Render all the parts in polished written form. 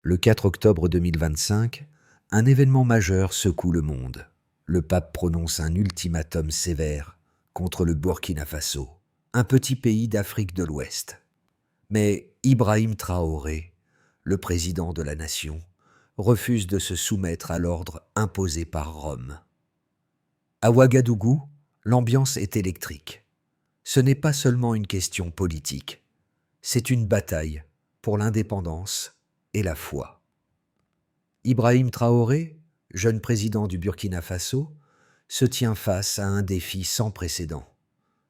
Le 4 octobre 2025, un événement majeur secoue le monde. Le pape prononce un ultimatum sévère contre le Burkina Faso, un petit pays d'Afrique de l'Ouest. Mais Ibrahim Traoré, le président de la nation, refuse de se soumettre à l'ordre imposé par Rome. À Ouagadougou, l'ambiance est électrique. Ce n'est pas seulement une question politique, c'est une bataille pour l'indépendance et la foi. Ibrahim Traoré, jeune président du Burkina Faso, se tient face à un défi sans précédent.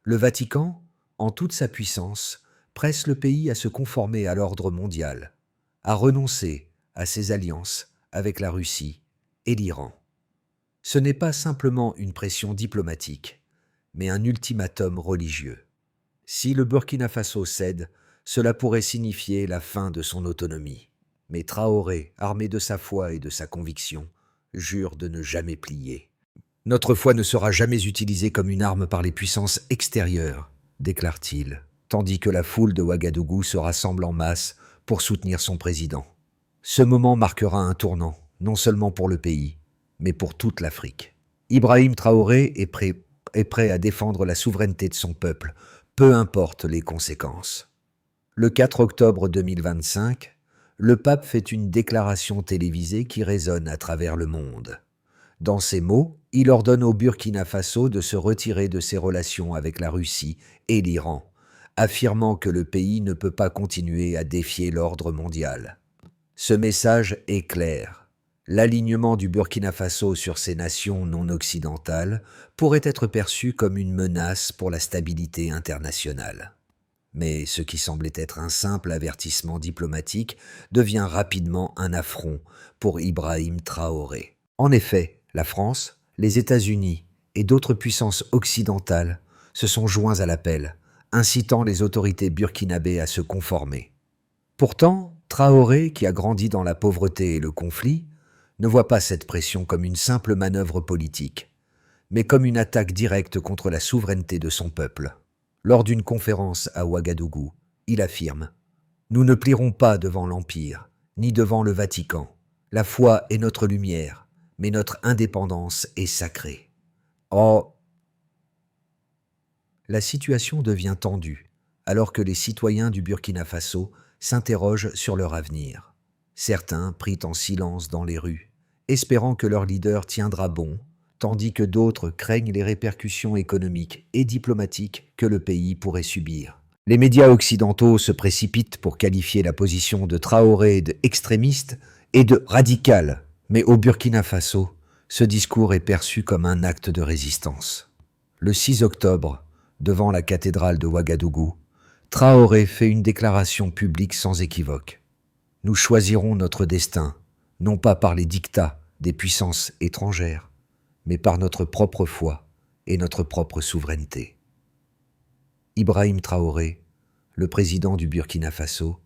Le Vatican, en toute sa puissance, presse le pays à se conformer à l'ordre mondial, à renoncer à ses alliances avec la Russie et l'Iran. Ce n'est pas simplement une pression diplomatique, mais un ultimatum religieux. Si le Burkina Faso cède, cela pourrait signifier la fin de son autonomie. Mais Traoré, armé de sa foi et de sa conviction, jure de ne jamais plier. « Notre foi ne sera jamais utilisée comme une arme par les puissances extérieures », déclare-t-il, tandis que la foule de Ouagadougou se rassemble en masse pour soutenir son président. Ce moment marquera un tournant, non seulement pour le pays, mais pour toute l'Afrique. Ibrahim Traoré est prêt à défendre la souveraineté de son peuple, peu importe les conséquences. Le 4 octobre 2025, le pape fait une déclaration télévisée qui résonne à travers le monde. Dans ces mots, il ordonne au Burkina Faso de se retirer de ses relations avec la Russie et l'Iran, affirmant que le pays ne peut pas continuer à défier l'ordre mondial. Ce message est clair. L'alignement du Burkina Faso sur ces nations non occidentales pourrait être perçu comme une menace pour la stabilité internationale. Mais ce qui semblait être un simple avertissement diplomatique devient rapidement un affront pour Ibrahim Traoré. En effet, la France, les États-Unis et d'autres puissances occidentales se sont joints à l'appel, incitant les autorités burkinabées à se conformer. Pourtant, Traoré, qui a grandi dans la pauvreté et le conflit, ne voit pas cette pression comme une simple manœuvre politique, mais comme une attaque directe contre la souveraineté de son peuple. Lors d'une conférence à Ouagadougou, il affirme « Nous ne plierons pas devant l'Empire, ni devant le Vatican. La foi est notre lumière, mais notre indépendance est sacrée. » Oh! La situation devient tendue, alors que les citoyens du Burkina Faso s'interrogent sur leur avenir. Certains prient en silence dans les rues, espérant que leur leader tiendra bon, tandis que d'autres craignent les répercussions économiques et diplomatiques que le pays pourrait subir. Les médias occidentaux se précipitent pour qualifier la position de Traoré d'extrémiste et de radical, mais au Burkina Faso, ce discours est perçu comme un acte de résistance. Le 6 octobre, devant la cathédrale de Ouagadougou, Traoré fait une déclaration publique sans équivoque. « Nous choisirons notre destin, non pas par les dictats des puissances étrangères, mais par notre propre foi et notre propre souveraineté. » Ibrahim Traoré, le président du Burkina Faso,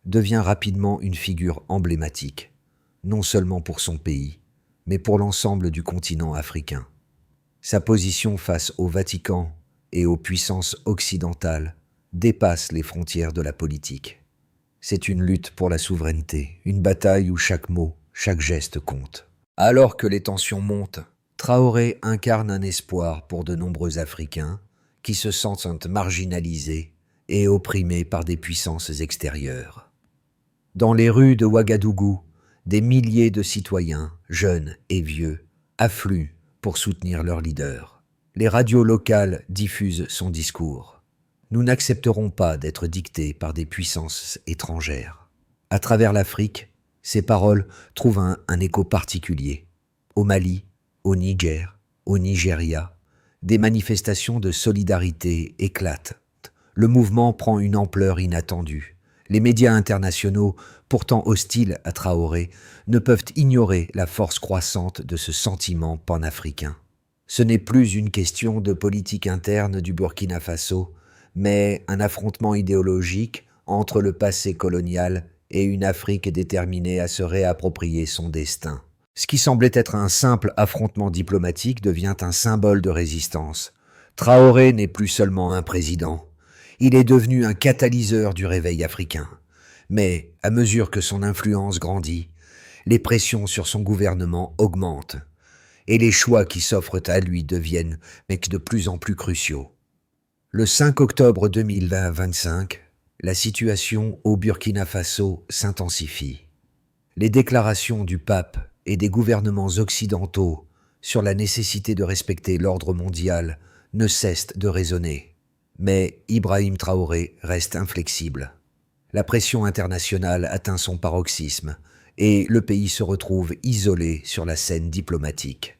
devient rapidement une figure emblématique, non seulement pour son pays, mais pour l'ensemble du continent africain. Sa position face au Vatican et aux puissances occidentales dépasse les frontières de la politique. C'est une lutte pour la souveraineté, une bataille où chaque mot, chaque geste compte. Alors que les tensions montent, Traoré incarne un espoir pour de nombreux Africains qui se sentent marginalisés et opprimés par des puissances extérieures. Dans les rues de Ouagadougou, des milliers de citoyens, jeunes et vieux, affluent pour soutenir leur leader. Les radios locales diffusent son discours. « Nous n'accepterons pas d'être dictés par des puissances étrangères. » À travers l'Afrique, ces paroles trouvent un écho particulier. Au Mali, au Niger, au Nigeria, des manifestations de solidarité éclatent. Le mouvement prend une ampleur inattendue. Les médias internationaux, pourtant hostiles à Traoré, ne peuvent ignorer la force croissante de ce sentiment panafricain. Ce n'est plus une question de politique interne du Burkina Faso, mais un affrontement idéologique entre le passé colonial et une Afrique déterminée à se réapproprier son destin. Ce qui semblait être un simple affrontement diplomatique devient un symbole de résistance. Traoré n'est plus seulement un président, il est devenu un catalyseur du réveil africain. Mais à mesure que son influence grandit, les pressions sur son gouvernement augmentent et les choix qui s'offrent à lui deviennent de plus en plus cruciaux. Le 5 octobre 2025, la situation au Burkina Faso s'intensifie. Les déclarations du pape et des gouvernements occidentaux sur la nécessité de respecter l'ordre mondial ne cessent de résonner. Mais Ibrahim Traoré reste inflexible. La pression internationale atteint son paroxysme et le pays se retrouve isolé sur la scène diplomatique.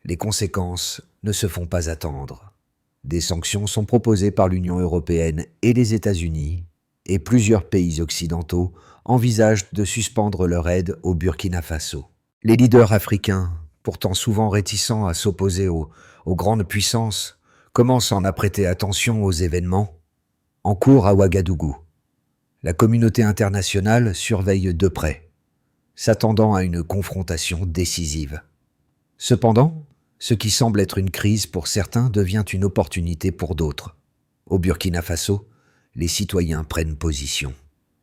Les conséquences ne se font pas attendre. Des sanctions sont proposées par l'Union européenne et les États-Unis, et plusieurs pays occidentaux envisagent de suspendre leur aide au Burkina Faso. Les leaders africains, pourtant souvent réticents à s'opposer aux grandes puissances, commencent à en prêter attention aux événements en cours à Ouagadougou. La communauté internationale surveille de près, s'attendant à une confrontation décisive. Cependant, ce qui semble être une crise pour certains devient une opportunité pour d'autres. Au Burkina Faso, les citoyens prennent position.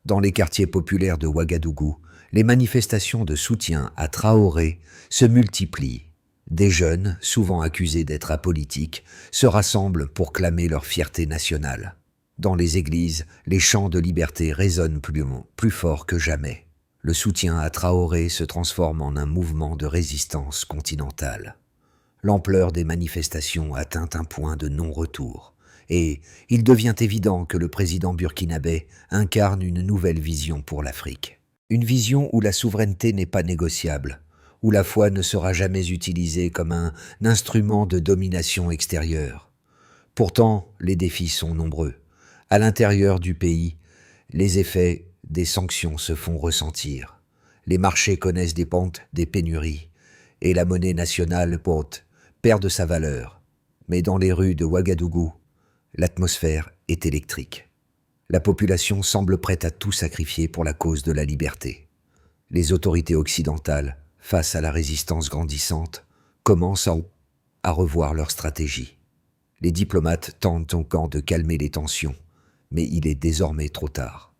Dans les quartiers populaires de Ouagadougou, les manifestations de soutien à Traoré se multiplient. Des jeunes, souvent accusés d'être apolitiques, se rassemblent pour clamer leur fierté nationale. Dans les églises, les chants de liberté résonnent plus fort que jamais. Le soutien à Traoré se transforme en un mouvement de résistance continentale. L'ampleur des manifestations atteint un point de non-retour, et il devient évident que le président burkinabé incarne une nouvelle vision pour l'Afrique. Une vision où la souveraineté n'est pas négociable, où la foi ne sera jamais utilisée comme un instrument de domination extérieure. Pourtant, les défis sont nombreux. À l'intérieur du pays, les effets des sanctions se font ressentir. Les marchés connaissent des pentes, des pénuries, et la monnaie nationale perd de sa valeur. Mais dans les rues de Ouagadougou, l'atmosphère est électrique. La population semble prête à tout sacrifier pour la cause de la liberté. Les autorités occidentales, face à la résistance grandissante, commencent à revoir leur stratégie. Les diplomates tentent encore de calmer les tensions, mais il est désormais trop tard.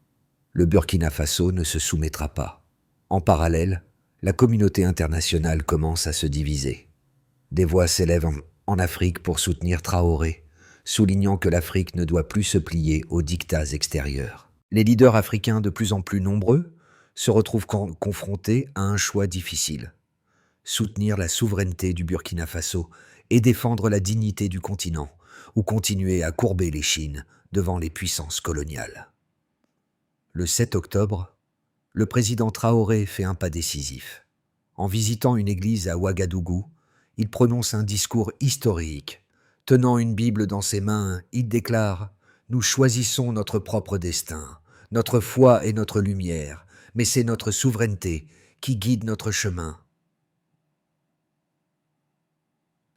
Le Burkina Faso ne se soumettra pas. En parallèle, la communauté internationale commence à se diviser. Des voix s'élèvent en Afrique pour soutenir Traoré, soulignant que l'Afrique ne doit plus se plier aux diktats extérieurs. Les leaders africains de plus en plus nombreux se retrouvent confrontés à un choix difficile. Soutenir la souveraineté du Burkina Faso et défendre la dignité du continent, ou continuer à courber l'échine devant les puissances coloniales. Le 7 octobre, le président Traoré fait un pas décisif. En visitant une église à Ouagadougou, il prononce un discours historique. Tenant une Bible dans ses mains, il déclare « Nous choisissons notre propre destin, notre foi est notre lumière, mais c'est notre souveraineté qui guide notre chemin. »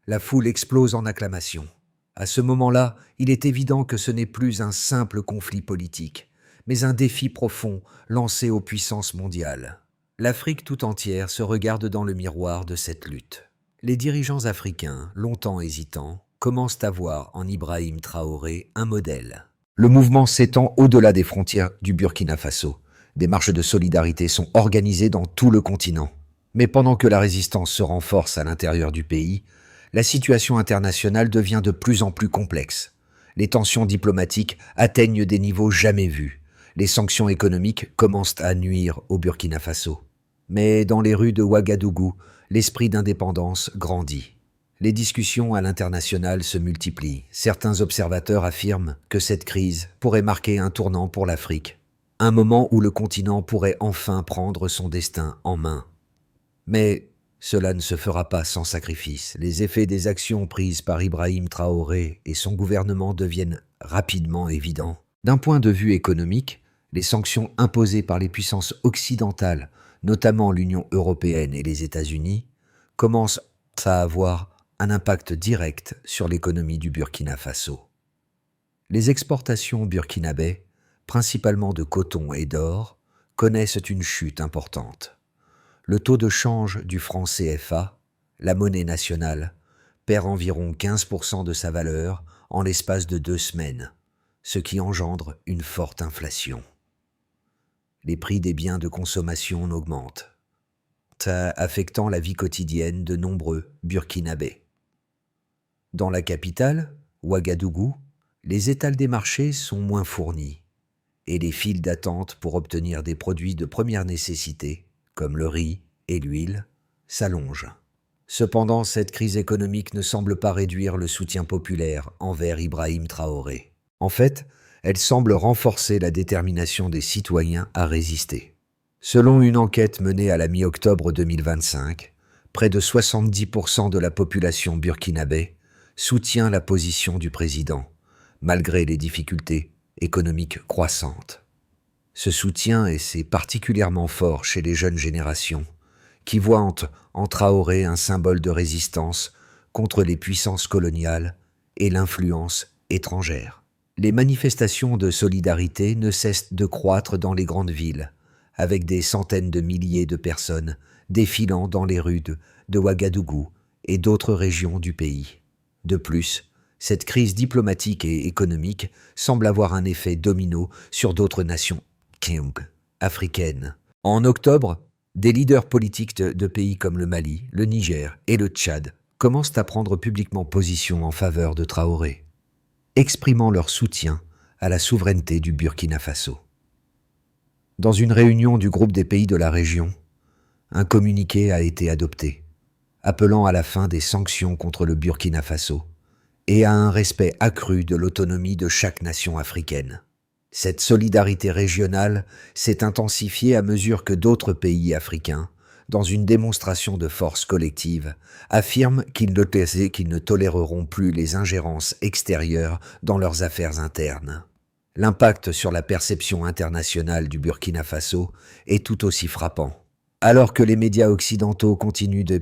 La foule explose en acclamations. À ce moment-là, il est évident que ce n'est plus un simple conflit politique, mais un défi profond lancé aux puissances mondiales. L'Afrique tout entière se regarde dans le miroir de cette lutte. Les dirigeants africains, longtemps hésitants, commencent à voir en Ibrahim Traoré un modèle. Le mouvement s'étend au-delà des frontières du Burkina Faso. Des marches de solidarité sont organisées dans tout le continent. Mais pendant que la résistance se renforce à l'intérieur du pays, la situation internationale devient de plus en plus complexe. Les tensions diplomatiques atteignent des niveaux jamais vus. Les sanctions économiques commencent à nuire au Burkina Faso. Mais dans les rues de Ouagadougou, l'esprit d'indépendance grandit. Les discussions à l'international se multiplient. Certains observateurs affirment que cette crise pourrait marquer un tournant pour l'Afrique, un moment où le continent pourrait enfin prendre son destin en main. Mais cela ne se fera pas sans sacrifice. Les effets des actions prises par Ibrahim Traoré et son gouvernement deviennent rapidement évidents. D'un point de vue économique, les sanctions imposées par les puissances occidentales, notamment l'Union européenne et les États-Unis, commencent à avoir un impact direct sur l'économie du Burkina Faso. Les exportations burkinabais, principalement de coton et d'or, connaissent une chute importante. Le taux de change du franc CFA, la monnaie nationale, perd environ 15% de sa valeur en l'espace de 2 semaines, ce qui engendre une forte inflation. Les prix des biens de consommation augmentent, affectant la vie quotidienne de nombreux Burkinabés. Dans la capitale, Ouagadougou, les étals des marchés sont moins fournis et les files d'attente pour obtenir des produits de première nécessité, comme le riz et l'huile, s'allongent. Cependant, cette crise économique ne semble pas réduire le soutien populaire envers Ibrahim Traoré. En fait, elle semble renforcer la détermination des citoyens à résister. Selon une enquête menée à la mi-octobre 2025, près de 70% de la population burkinabé soutient la position du président, malgré les difficultés économiques croissantes. Ce soutien est particulièrement fort chez les jeunes générations, qui voient en Traoré un symbole de résistance contre les puissances coloniales et l'influence étrangère. Les manifestations de solidarité ne cessent de croître dans les grandes villes, avec des centaines de milliers de personnes défilant dans les rues de Ouagadougou et d'autres régions du pays. De plus, cette crise diplomatique et économique semble avoir un effet domino sur d'autres nations africaines. En octobre, des leaders politiques de pays comme le Mali, le Niger et le Tchad commencent à prendre publiquement position en faveur de Traoré, exprimant leur soutien à la souveraineté du Burkina Faso. Dans une réunion du groupe des pays de la région, un communiqué a été adopté, appelant à la fin des sanctions contre le Burkina Faso et à un respect accru de l'autonomie de chaque nation africaine. Cette solidarité régionale s'est intensifiée à mesure que d'autres pays africains, dans une démonstration de force collective, affirment qu'ils ne toléreront plus les ingérences extérieures dans leurs affaires internes. L'impact sur la perception internationale du Burkina Faso est tout aussi frappant. Alors que les médias occidentaux continuent de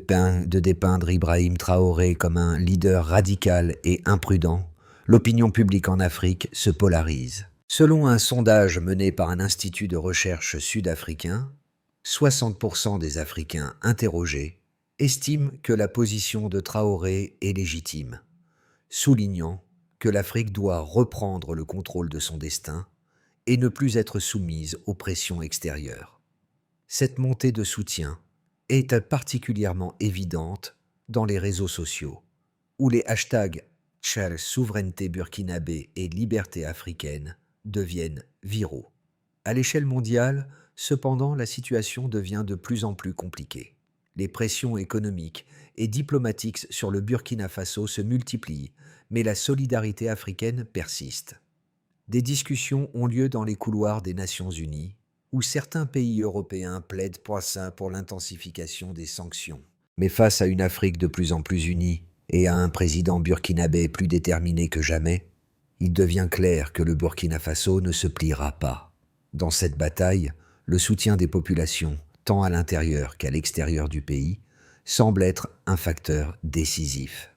dépeindre Ibrahim Traoré comme un leader radical et imprudent, l'opinion publique en Afrique se polarise. Selon un sondage mené par un institut de recherche sud-africain, 60% des Africains interrogés estiment que la position de Traoré est légitime, soulignant que l'Afrique doit reprendre le contrôle de son destin et ne plus être soumise aux pressions extérieures. Cette montée de soutien est particulièrement évidente dans les réseaux sociaux, où les hashtags « souveraineté burkinabé » et « liberté africaine » deviennent viraux. À l'échelle mondiale, cependant, la situation devient de plus en plus compliquée. Les pressions économiques et diplomatiques sur le Burkina Faso se multiplient, mais la solidarité africaine persiste. Des discussions ont lieu dans les couloirs des Nations Unies, où certains pays européens plaident pour l'intensification des sanctions. Mais face à une Afrique de plus en plus unie et à un président burkinabé plus déterminé que jamais, il devient clair que le Burkina Faso ne se pliera pas. Dans cette bataille, le soutien des populations, tant à l'intérieur qu'à l'extérieur du pays, semble être un facteur décisif.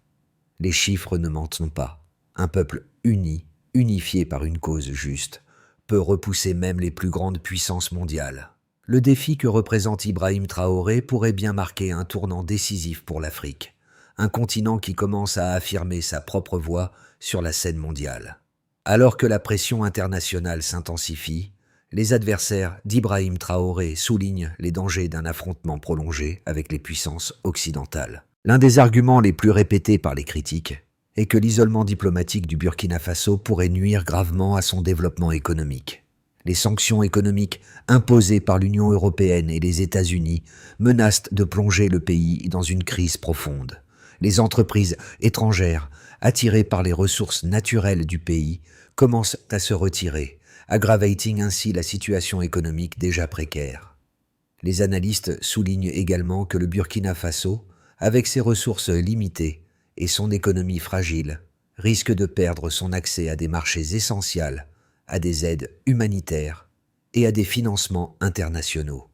Les chiffres ne mentent pas. Un peuple uni, unifié par une cause juste, peut repousser même les plus grandes puissances mondiales. Le défi que représente Ibrahim Traoré pourrait bien marquer un tournant décisif pour l'Afrique, un continent qui commence à affirmer sa propre voix sur la scène mondiale. Alors que la pression internationale s'intensifie, les adversaires d'Ibrahim Traoré soulignent les dangers d'un affrontement prolongé avec les puissances occidentales. L'un des arguments les plus répétés par les critiques est que l'isolement diplomatique du Burkina Faso pourrait nuire gravement à son développement économique. Les sanctions économiques imposées par l'Union européenne et les États-Unis menacent de plonger le pays dans une crise profonde. Les entreprises étrangères, attirées par les ressources naturelles du pays, commencent à se retirer, aggravating ainsi la situation économique déjà précaire. Les analystes soulignent également que le Burkina Faso, avec ses ressources limitées et son économie fragile, risque de perdre son accès à des marchés essentiels, à des aides humanitaires et à des financements internationaux.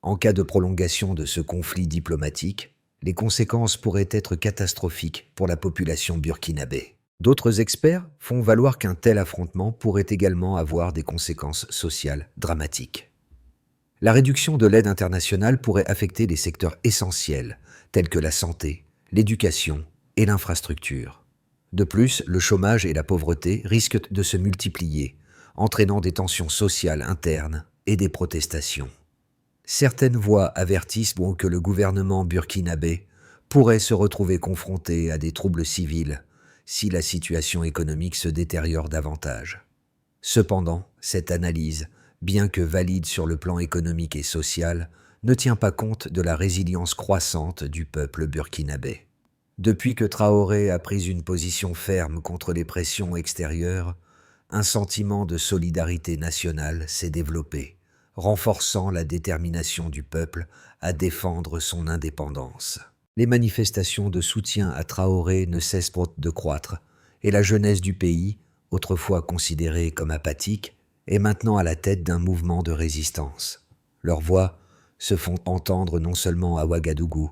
En cas de prolongation de ce conflit diplomatique, les conséquences pourraient être catastrophiques pour la population burkinabé. D'autres experts font valoir qu'un tel affrontement pourrait également avoir des conséquences sociales dramatiques. La réduction de l'aide internationale pourrait affecter des secteurs essentiels, tels que la santé, l'éducation et l'infrastructure. De plus, le chômage et la pauvreté risquent de se multiplier, entraînant des tensions sociales internes et des protestations. Certaines voix avertissent que le gouvernement burkinabé pourrait se retrouver confronté à des troubles civils si la situation économique se détériore davantage. Cependant, cette analyse, bien que valide sur le plan économique et social, ne tient pas compte de la résilience croissante du peuple burkinabé. Depuis que Traoré a pris une position ferme contre les pressions extérieures, un sentiment de solidarité nationale s'est développé, renforçant la détermination du peuple à défendre son indépendance. Les manifestations de soutien à Traoré ne cessent de croître, et la jeunesse du pays, autrefois considérée comme apathique, est maintenant à la tête d'un mouvement de résistance. Leurs voix se font entendre non seulement à Ouagadougou,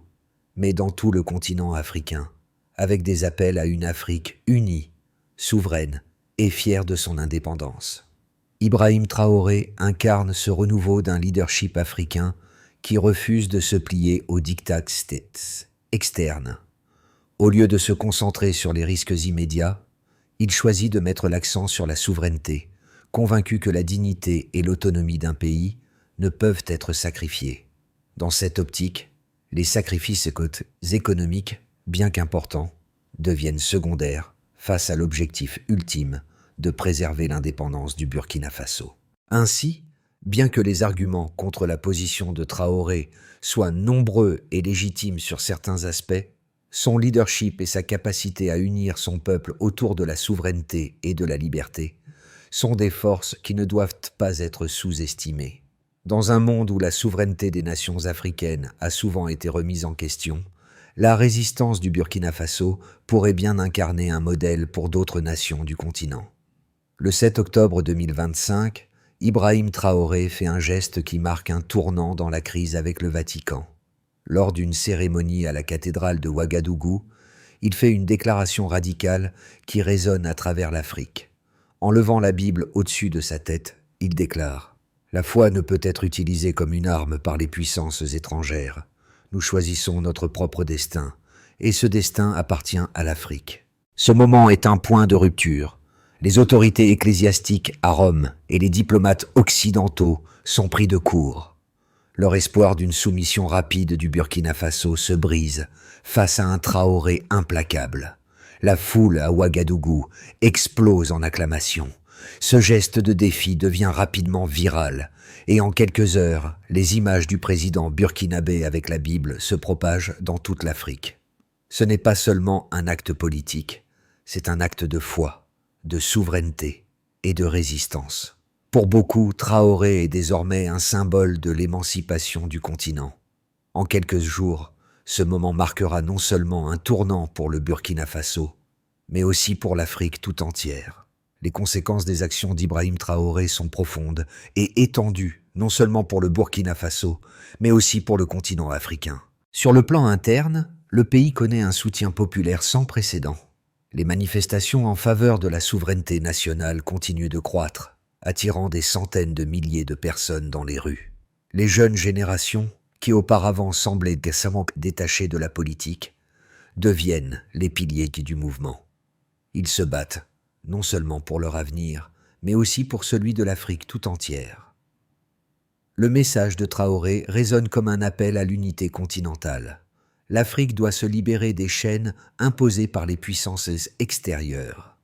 mais dans tout le continent africain, avec des appels à une Afrique unie, souveraine et fière de son indépendance. Ibrahim Traoré incarne ce renouveau d'un leadership africain qui refuse de se plier aux diktats externes. Au lieu de se concentrer sur les risques immédiats, il choisit de mettre l'accent sur la souveraineté, convaincu que la dignité et l'autonomie d'un pays ne peuvent être sacrifiés. Dans cette optique, les sacrifices économiques, bien qu'importants, deviennent secondaires face à l'objectif ultime de préserver l'indépendance du Burkina Faso. Ainsi, bien que les arguments contre la position de Traoré soient nombreux et légitimes sur certains aspects, son leadership et sa capacité à unir son peuple autour de la souveraineté et de la liberté sont des forces qui ne doivent pas être sous-estimées. Dans un monde où la souveraineté des nations africaines a souvent été remise en question, la résistance du Burkina Faso pourrait bien incarner un modèle pour d'autres nations du continent. Le 7 octobre 2025, Ibrahim Traoré fait un geste qui marque un tournant dans la crise avec le Vatican. Lors d'une cérémonie à la cathédrale de Ouagadougou, il fait une déclaration radicale qui résonne à travers l'Afrique. En levant la Bible au-dessus de sa tête, il déclare « La foi ne peut être utilisée comme une arme par les puissances étrangères. Nous choisissons notre propre destin, et ce destin appartient à l'Afrique. » Ce moment est un point de rupture. Les autorités ecclésiastiques à Rome et les diplomates occidentaux sont pris de court. Leur espoir d'une soumission rapide du Burkina Faso se brise face à un Traoré implacable. La foule à Ouagadougou explose en acclamations. Ce geste de défi devient rapidement viral, et en quelques heures, les images du président burkinabé avec la Bible se propagent dans toute l'Afrique. Ce n'est pas seulement un acte politique, c'est un acte de foi, de souveraineté et de résistance. Pour beaucoup, Traoré est désormais un symbole de l'émancipation du continent. En quelques jours, ce moment marquera non seulement un tournant pour le Burkina Faso, mais aussi pour l'Afrique tout entière. Les conséquences des actions d'Ibrahim Traoré sont profondes et étendues, non seulement pour le Burkina Faso, mais aussi pour le continent africain. Sur le plan interne, le pays connaît un soutien populaire sans précédent. Les manifestations en faveur de la souveraineté nationale continuent de croître, attirant des centaines de milliers de personnes dans les rues. Les jeunes générations, qui auparavant semblaient décemment détachées de la politique, deviennent les piliers du mouvement. Ils se battent, non seulement pour leur avenir, mais aussi pour celui de l'Afrique tout entière. Le message de Traoré résonne comme un appel à l'unité continentale. L'Afrique doit se libérer des chaînes imposées par les puissances extérieures.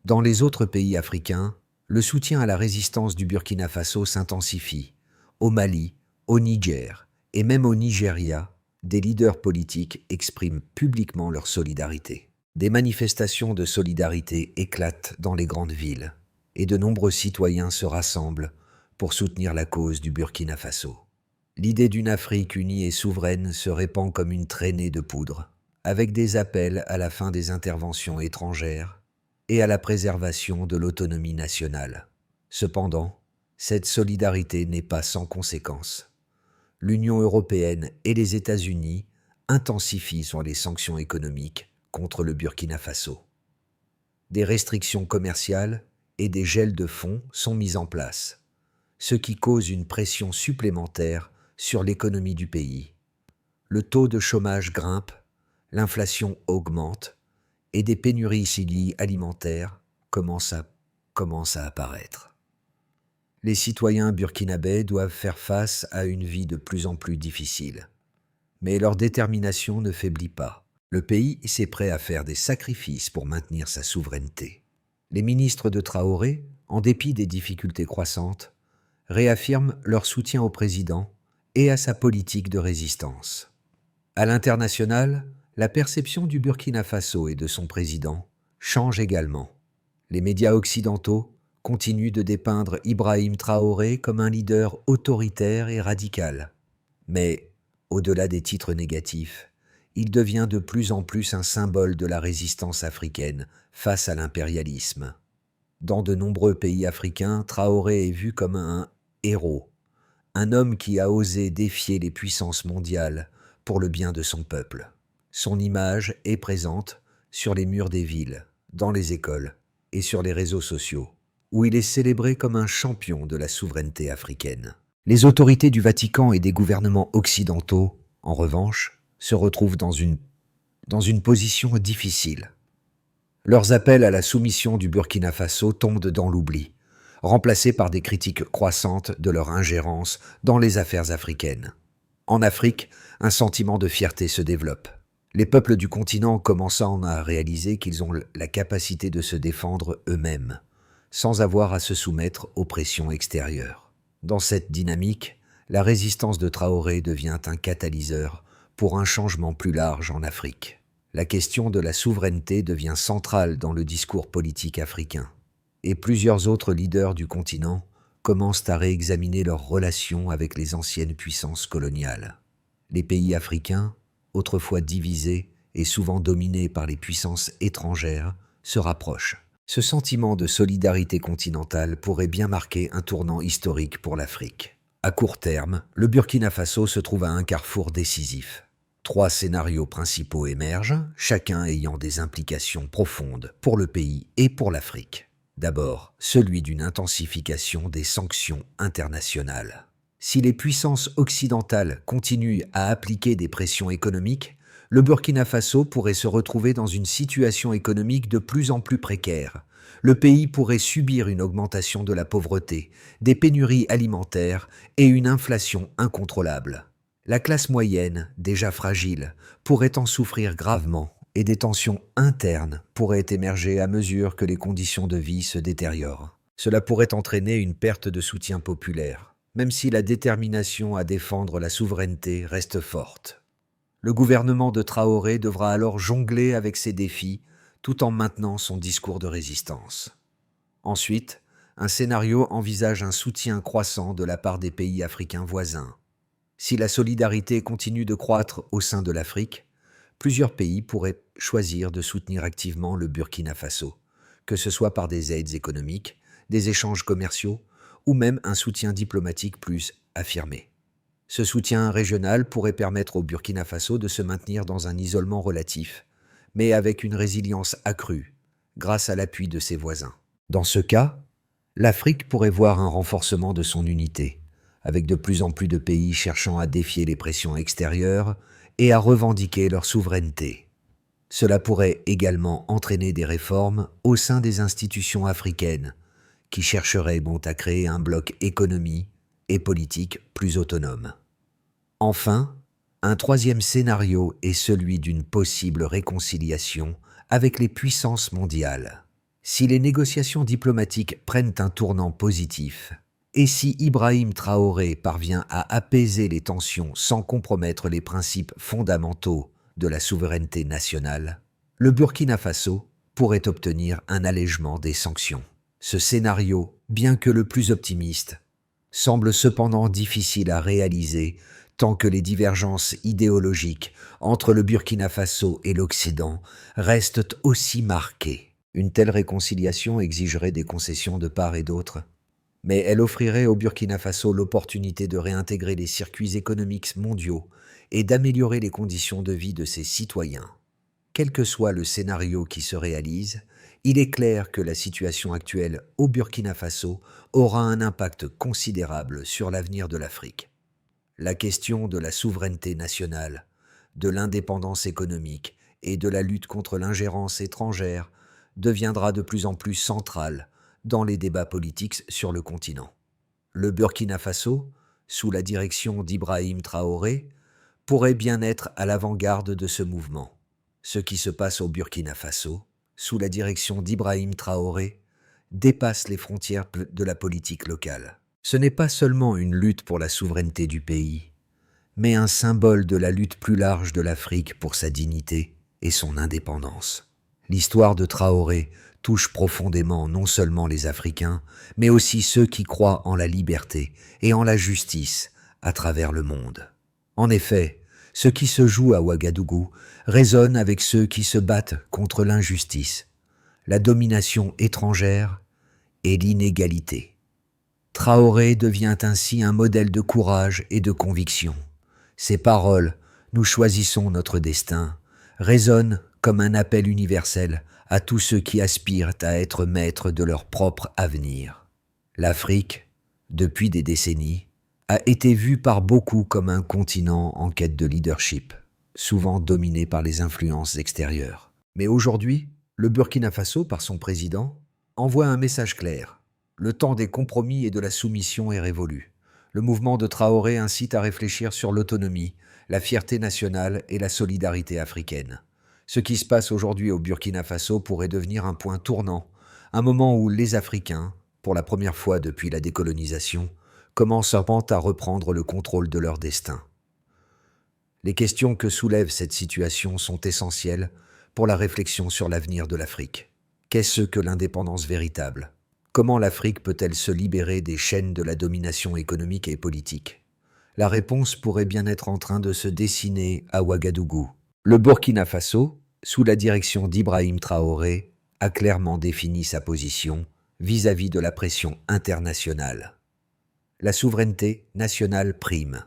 Dans les autres pays africains, le soutien à la résistance du Burkina Faso s'intensifie. Au Mali, au Niger et même au Nigeria, des leaders politiques expriment publiquement leur solidarité. Des manifestations de solidarité éclatent dans les grandes villes et de nombreux citoyens se rassemblent pour soutenir la cause du Burkina Faso. L'idée d'une Afrique unie et souveraine se répand comme une traînée de poudre, avec des appels à la fin des interventions étrangères et à la préservation de l'autonomie nationale. Cependant, cette solidarité n'est pas sans conséquences. L'Union européenne et les États-Unis intensifient les sanctions économiques contre le Burkina Faso. Des restrictions commerciales et des gels de fonds sont mis en place, ce qui cause une pression supplémentaire sur l'économie du pays. Le taux de chômage grimpe, l'inflation augmente et des pénuries alimentaires commencent à apparaître. Les citoyens burkinabés doivent faire face à une vie de plus en plus difficile. Mais leur détermination ne faiblit pas. Le pays s'est prêt à faire des sacrifices pour maintenir sa souveraineté. Les ministres de Traoré, en dépit des difficultés croissantes, réaffirment leur soutien au président et à sa politique de résistance. À l'international, la perception du Burkina Faso et de son président change également. Les médias occidentaux continuent de dépeindre Ibrahim Traoré comme un leader autoritaire et radical. Mais, au-delà des titres négatifs, il devient de plus en plus un symbole de la résistance africaine face à l'impérialisme. Dans de nombreux pays africains, Traoré est vu comme un héros, un homme qui a osé défier les puissances mondiales pour le bien de son peuple. Son image est présente sur les murs des villes, dans les écoles et sur les réseaux sociaux, où il est célébré comme un champion de la souveraineté africaine. Les autorités du Vatican et des gouvernements occidentaux, en revanche, se retrouvent dans une position difficile. Leurs appels à la soumission du Burkina Faso tombent dans l'oubli, remplacés par des critiques croissantes de leur ingérence dans les affaires africaines. En Afrique, un sentiment de fierté se développe. Les peuples du continent commençant à réaliser qu'ils ont la capacité de se défendre eux-mêmes, sans avoir à se soumettre aux pressions extérieures. Dans cette dynamique, la résistance de Traoré devient un catalyseur pour un changement plus large en Afrique. La question de la souveraineté devient centrale dans le discours politique africain, et plusieurs autres leaders du continent commencent à réexaminer leurs relations avec les anciennes puissances coloniales. Les pays africains, autrefois divisés et souvent dominés par les puissances étrangères, se rapprochent. Ce sentiment de solidarité continentale pourrait bien marquer un tournant historique pour l'Afrique. À court terme, le Burkina Faso se trouve à un carrefour décisif. 3 scénarios principaux émergent, chacun ayant des implications profondes pour le pays et pour l'Afrique. D'abord, celui d'une intensification des sanctions internationales. Si les puissances occidentales continuent à appliquer des pressions économiques, le Burkina Faso pourrait se retrouver dans une situation économique de plus en plus précaire. Le pays pourrait subir une augmentation de la pauvreté, des pénuries alimentaires et une inflation incontrôlable. La classe moyenne, déjà fragile, pourrait en souffrir gravement et des tensions internes pourraient émerger à mesure que les conditions de vie se détériorent. Cela pourrait entraîner une perte de soutien populaire, même si la détermination à défendre la souveraineté reste forte. Le gouvernement de Traoré devra alors jongler avec ces défis tout en maintenant son discours de résistance. Ensuite, un scénario envisage un soutien croissant de la part des pays africains voisins. Si la solidarité continue de croître au sein de l'Afrique, plusieurs pays pourraient choisir de soutenir activement le Burkina Faso, que ce soit par des aides économiques, des échanges commerciaux ou même un soutien diplomatique plus affirmé. Ce soutien régional pourrait permettre au Burkina Faso de se maintenir dans un isolement relatif, mais avec une résilience accrue, grâce à l'appui de ses voisins. Dans ce cas, l'Afrique pourrait voir un renforcement de son unité, avec de plus en plus de pays cherchant à défier les pressions extérieures et à revendiquer leur souveraineté. Cela pourrait également entraîner des réformes au sein des institutions africaines, qui chercheraient à créer un bloc économie et politique plus autonome. Enfin, un troisième scénario est celui d'une possible réconciliation avec les puissances mondiales. Si les négociations diplomatiques prennent un tournant positif, et si Ibrahim Traoré parvient à apaiser les tensions sans compromettre les principes fondamentaux de la souveraineté nationale, le Burkina Faso pourrait obtenir un allègement des sanctions. Ce scénario, bien que le plus optimiste, semble cependant difficile à réaliser tant que les divergences idéologiques entre le Burkina Faso et l'Occident restent aussi marquées. Une telle réconciliation exigerait des concessions de part et d'autre, mais elle offrirait au Burkina Faso l'opportunité de réintégrer les circuits économiques mondiaux et d'améliorer les conditions de vie de ses citoyens. Quel que soit le scénario qui se réalise, il est clair que la situation actuelle au Burkina Faso aura un impact considérable sur l'avenir de l'Afrique. La question de la souveraineté nationale, de l'indépendance économique et de la lutte contre l'ingérence étrangère deviendra de plus en plus centrale dans les débats politiques sur le continent. Le Burkina Faso, sous la direction d'Ibrahim Traoré, pourrait bien être à l'avant-garde de ce mouvement. Ce qui se passe au Burkina Faso, sous la direction d'Ibrahim Traoré, dépasse les frontières de la politique locale. Ce n'est pas seulement une lutte pour la souveraineté du pays, mais un symbole de la lutte plus large de l'Afrique pour sa dignité et son indépendance. L'histoire de Traoré touche profondément non seulement les Africains, mais aussi ceux qui croient en la liberté et en la justice à travers le monde. En effet, ce qui se joue à Ouagadougou résonne avec ceux qui se battent contre l'injustice, la domination étrangère et l'inégalité. Traoré devient ainsi un modèle de courage et de conviction. Ses paroles « Nous choisissons notre destin » résonnent comme un appel universel à tous ceux qui aspirent à être maîtres de leur propre avenir. L'Afrique, depuis des décennies, a été vue par beaucoup comme un continent en quête de leadership, souvent dominé par les influences extérieures. Mais aujourd'hui, le Burkina Faso, par son président, envoie un message clair. Le temps des compromis et de la soumission est révolu. Le mouvement de Traoré incite à réfléchir sur l'autonomie, la fierté nationale et la solidarité africaine. Ce qui se passe aujourd'hui au Burkina Faso pourrait devenir un point tournant, un moment où les Africains, pour la première fois depuis la décolonisation, commencent à reprendre le contrôle de leur destin. Les questions que soulève cette situation sont essentielles pour la réflexion sur l'avenir de l'Afrique. Qu'est-ce que l'indépendance véritable ? Comment l'Afrique peut-elle se libérer des chaînes de la domination économique et politique ? La réponse pourrait bien être en train de se dessiner à Ouagadougou. Le Burkina Faso, sous la direction d'Ibrahim Traoré, a clairement défini sa position vis-à-vis de la pression internationale. La souveraineté nationale prime.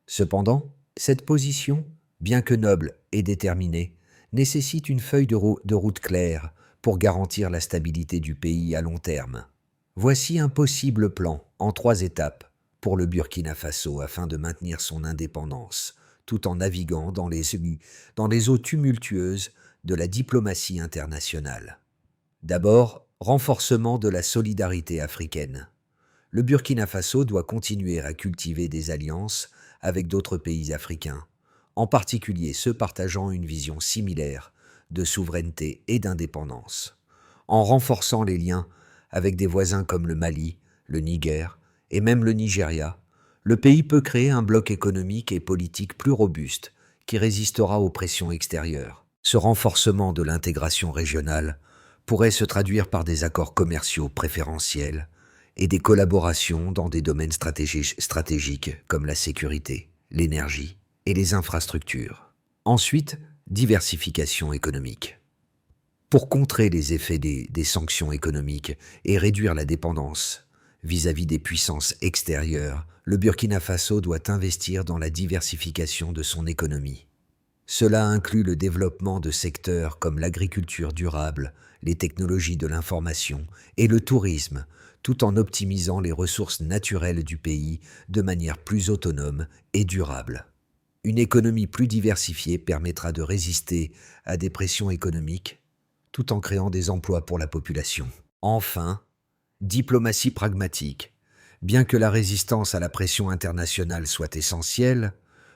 Cependant, cette position, bien que noble et déterminée, nécessite une feuille de route claire pour garantir la stabilité du pays à long terme. Voici un possible plan en 3 étapes pour le Burkina Faso afin de maintenir son indépendance, tout en naviguant dans les eaux tumultueuses de la diplomatie internationale. D'abord, renforcement de la solidarité africaine. Le Burkina Faso doit continuer à cultiver des alliances avec d'autres pays africains, en particulier ceux partageant une vision similaire de souveraineté et d'indépendance. En renforçant les liens avec des voisins comme le Mali, le Niger et même le Nigeria, le pays peut créer un bloc économique et politique plus robuste qui résistera aux pressions extérieures. Ce renforcement de l'intégration régionale pourrait se traduire par des accords commerciaux préférentiels et des collaborations dans des domaines stratégiques comme la sécurité, l'énergie et les infrastructures. Ensuite, diversification économique. Pour contrer les effets des sanctions économiques et réduire la dépendance vis-à-vis des puissances extérieures, le Burkina Faso doit investir dans la diversification de son économie. Cela inclut le développement de secteurs comme l'agriculture durable, les technologies de l'information et le tourisme, tout en optimisant les ressources naturelles du pays de manière plus autonome et durable. Une économie plus diversifiée permettra de résister à des pressions économiques, tout en créant des emplois pour la population. Enfin, diplomatie pragmatique. Bien que la résistance à la pression internationale soit essentielle,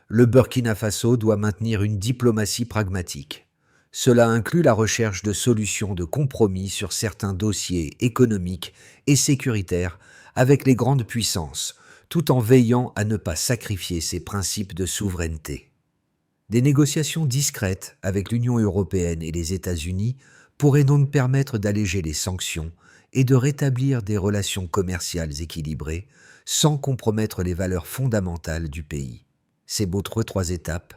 le Burkina Faso doit maintenir une diplomatie pragmatique. Cela inclut la recherche de solutions de compromis sur certains dossiers économiques et sécuritaires avec les grandes puissances, tout en veillant à ne pas sacrifier ses principes de souveraineté. Des négociations discrètes avec l'Union européenne et les États-Unis pourraient donc permettre d'alléger les sanctions et de rétablir des relations commerciales équilibrées sans compromettre les valeurs fondamentales du pays. Ces 3 étapes,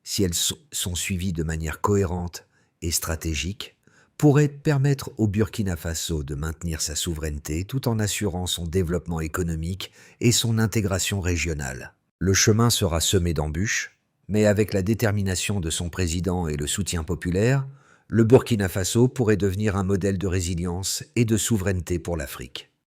si elles sont suivies de manière cohérente et stratégique, pourraient permettre au Burkina Faso de maintenir sa souveraineté tout en assurant son développement économique et son intégration régionale. Le chemin sera semé d'embûches, mais avec la détermination de son président et le soutien populaire, le Burkina Faso pourrait devenir un modèle de résilience et de souveraineté pour l'Afrique.